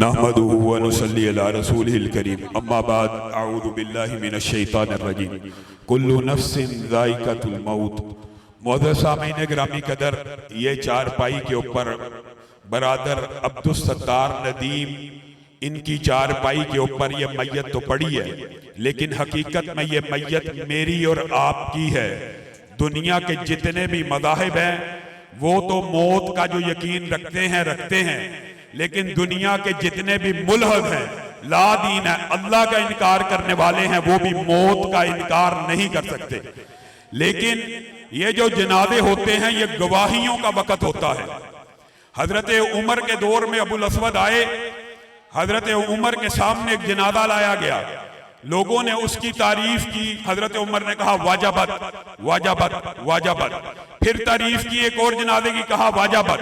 नहमदुहु व नुसल्ली अला रसूलिहिल करीम अम्मा बाद अऊज़ु बिल्लाहि मिनश शैतानिर रजीम कुल्लु नफ्सिन ज़ाइक़तुल मौत। मुअज़्ज़ज़ सामीन गिरामी कदर, ये चारपाई के ऊपर बरादर अब्दुल सत्तार नदीम इनकी चारपाई के ऊपर ये मैयत तो पड़ी है, लेकिन हकीकत में ये मैयत मेरी और आपकी है। दुनिया के जितने भी मज़ाहिब हैं वो तो मौत का जो यकीन रखते हैं, लेकिन दुनिया के जितने भी मुल्हद हैं, ला दीन है, अल्लाह का इनकार करने वाले हैं, वो भी मौत का इनकार नहीं कर सकते। लेकिन ये जो जनाजे होते हैं ये गवाहियों का वक़्त होता है। हजरत उमर के दौर में अबुल अस्वद आए, हजरत उमर के सामने एक जनाजा लाया गया, लोगों ने उसकी तारीफ की। हजरत उमर ने कहा वाजबत वाजबत वाजबत, फिर तारीफ की एक और जनाजे की, कहा वाजबत,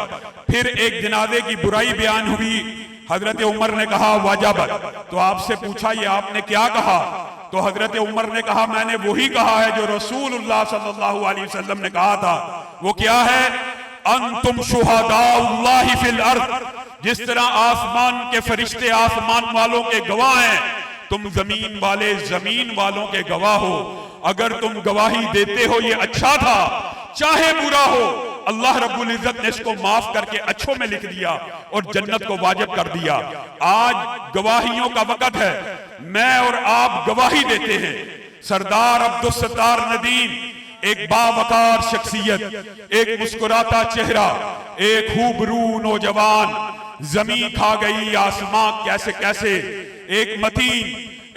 फिर एक जनाजे की बुराई बयान हुई, हजरत उमर ने कहा वाजबत। तो आपसे पूछा ये आपने क्या कहा? तो हजरत उमर ने कहा मैंने वही कहा है जो रसूलुल्लाह सल्लल्लाहु अलैहि वसल्लम ने कहा था। वो क्या है? अंतुम शुहदाउल्लाहि फिल अर्द, जिस तरह आसमान के फरिश्ते आसमान वालों के गवाह हैं, तुम जमीन वाले जमीन वालों के गवाह हो। अगर तुम गवाही देते हो ये अच्छा था, चाहे बुरा हो, अल्लाह रब्बुल इज्जत ने इसको माफ करके अच्छों में लिख दिया और जन्नत को वाजिब कर दिया। आज गवाहियों का वक़्त है, मैं और आप गवाही देते हैं। सरदार अब्दुल सत्तार नदीम एक बावकार शख्सियत, एक मुस्कुराता चेहरा, एक खूबरू नौजवान, जमीन खा गई आसमां कैसे कैसे, एक मतीन,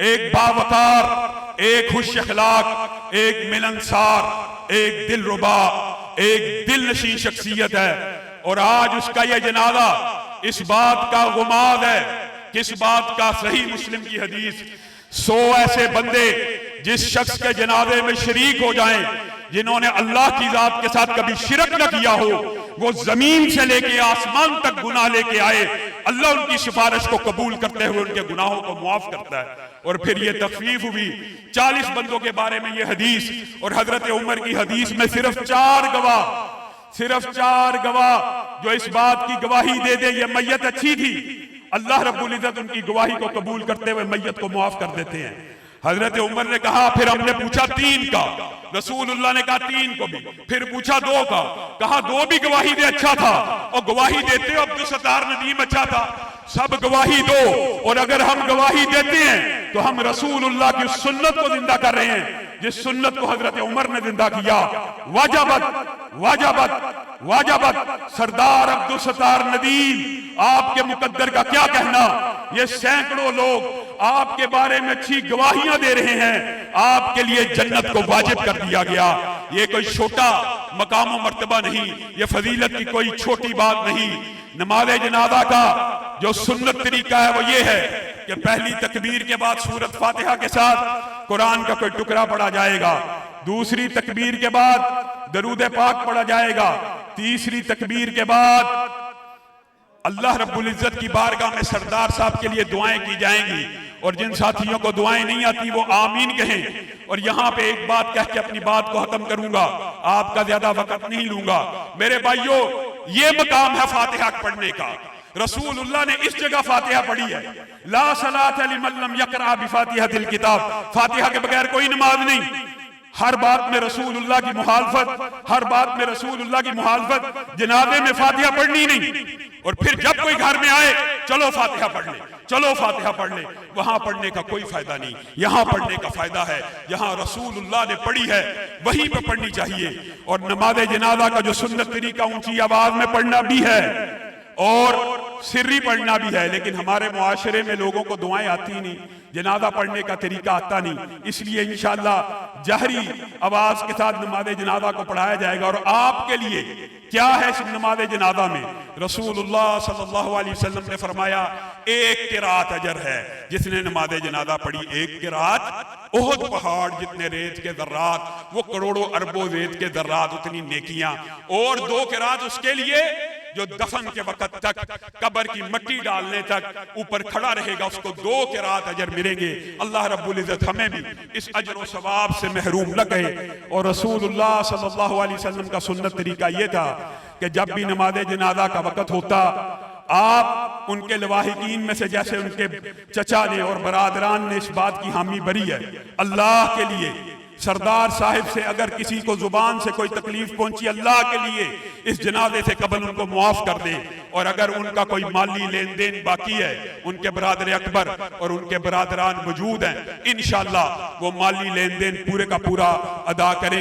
एक बावकार, एक खुश अखलाक, एक मिलनसार, एक दिलरुबा, एक दिल नशीन शख्सियत है। और आज उसका यह जनाजा इस बात का गुमाद है, किस बात का? सही मुस्लिम की हदीस, 100 ऐसे बंदे जिस शख्स के जनाजे में शरीक हो जाएं, जिन्होंने अल्लाह की जात के साथ कभी शिरक न किया हो, वो जमीन से लेके आसमान तक गुनाह लेके आए, अल्लाह उनकी सिफारिश को कबूल करते हुए उनके गुनाहों को मुआफ करता है। और फिर ये तखफीफ हुई 40 बंदों के बारे में ये हदीस, और हजरत उमर की हदीस में सिर्फ 4 गवाह जो इस बात की गवाही दे दे ये मैयत अच्छी थी, अल्लाह रब्बुल इज्जत उनकी गवाही को कबूल करते हुए मैयत को मुआफ कर देते हैं। हजरत उमर ने कहा, फिर हमने पूछा 3 का, रसूलुल्लाह ने कहा 3 को भी, फिर पूछा 2 का, कहा 2 भी गवाही दे अच्छा था, और गवाही देते हो अब्दुल सत्तार नदीम अच्छा था, सब गवाही दो। और अगर हम गवाही देते हैं तो हम रसूलुल्लाह की सुन्नत को जिंदा कर रहे हैं, जिस सुन्नत को हजरत उमर ने जिंदा किया। वाजबत वाजबत वाजबत। सरदार अब्दुल सत्तार नदीम, आपके मुकद्दर का क्या कहना? ये सैकड़ों लोग आपके बारे में अच्छी गवाहियां दे रहे हैं, आपके लिए जन्नत को वाजिब कर दिया गया। ये कोई छोटा मकाम मर्तबा नहीं, ये फजीलत की कोई छोटी बात नहीं। नमाज जनाजा का जो सुन्नत तरीका है वो ये है कि पहली तकबीर के बाद सूरत फातिहा के साथ कुरान का कोई टुकड़ा पढ़ा जाएगा, दूसरी तकबीर के बाद दरूद पाक पढ़ा जाएगा, तीसरी तकबीर के बाद अल्लाह रब्बुल इज्जत की बारगाह में सरदार साहब के लिए दुआएं की जाएंगी। और जिन साथियों को दुआएं नहीं आती वो आमीन कहें। और यहाँ पे एक बात कह के अपनी बात को खत्म करूंगा, आपका ज्यादा वक्त नहीं लूंगा। मेरे भाइयों, ये मकाम है फातिहा पढ़ने का। रसूलुल्लाह ने इस जगह फातिहा पढ़ी है, ला सलात लिमन लम यक़रा बिफातिहातिल किताब, फातिहा के बगैर कोई नमाज नहीं। हर बात में रसूलुल्लाह की मुखालफत, हर बात में रसूलुल्लाह की मुखालफत, जनाजे में फातिहा पढ़नी नहीं। और फिर जब कोई घर में आए, चलो फातिहा पढ़ ले, चलो फातिहा पढ़ ले, वहां पढ़ने का कोई फायदा नहीं, यहां पढ़ने का फायदा है। यहां रसूलुल्लाह ने पढ़ी है, वहीं पे पढ़नी चाहिए। और नमाज जनाजा का जो सुन्नत तरीका ऊंची आवाज में पढ़ना भी है और सिर्री पढ़ना भी है, लेकिन हमारे मुआशरे में लोगों को दुआएं आती नहीं, जनाजा पढ़ने का तरीका आता नहीं। इसलिए इंशाअल्लाह जहरी आवाज के साथ नमाज जनाजा को पढ़ाया जाएगा। और आपके लिए क्या है इस नमाज जनाजा में? रसूलुल्लाह सल्लल्लाहु अलैहि वसल्लम ने फरमाया, एक किरात अजर है जिसने नमाज जनाजा पढ़ी। एक किरात ओहद पहाड़ जितने रेत के दर्रात, वो करोड़ों अरबों रेत के दर्रात, उतनी नेकियां। और 2 किरात उसके लिए जो दफन के वक्त तक, कब्र की मिट्टी डालने तक ऊपर खड़ा रहेगा, उसको 2 किरात अजर मिलेंगे। अल्लाह रब्बुल इज्जत हमें भी इस अजर और सवाब से महरूम न कहे। और रसूलुल्लाह सल्लल्लाहु अलैहि वसल्लम का सुन्नत तरीका ये था कि जब भी नमाज जनाजा का वक्त होता, आप उनके लवाहिकीन में से, जैसे उनके चचा ने और बरादरान ने इस बात की हामी भरी है, अल्लाह के लिए सरदार साहिब से अगर किसी को जुबान से कोई तकलीफ पहुंची, अल्लाह के लिए इस जनाजे से कबल उनको मुआफ कर दे। और अगर उनका कोई माली लेन देन बाकी है, उनके बरादर अकबर और उनके बरादरान मौजूद हैं, इंशाअल्लाह वो माली लेन देन पूरे का पूरा अदा करें।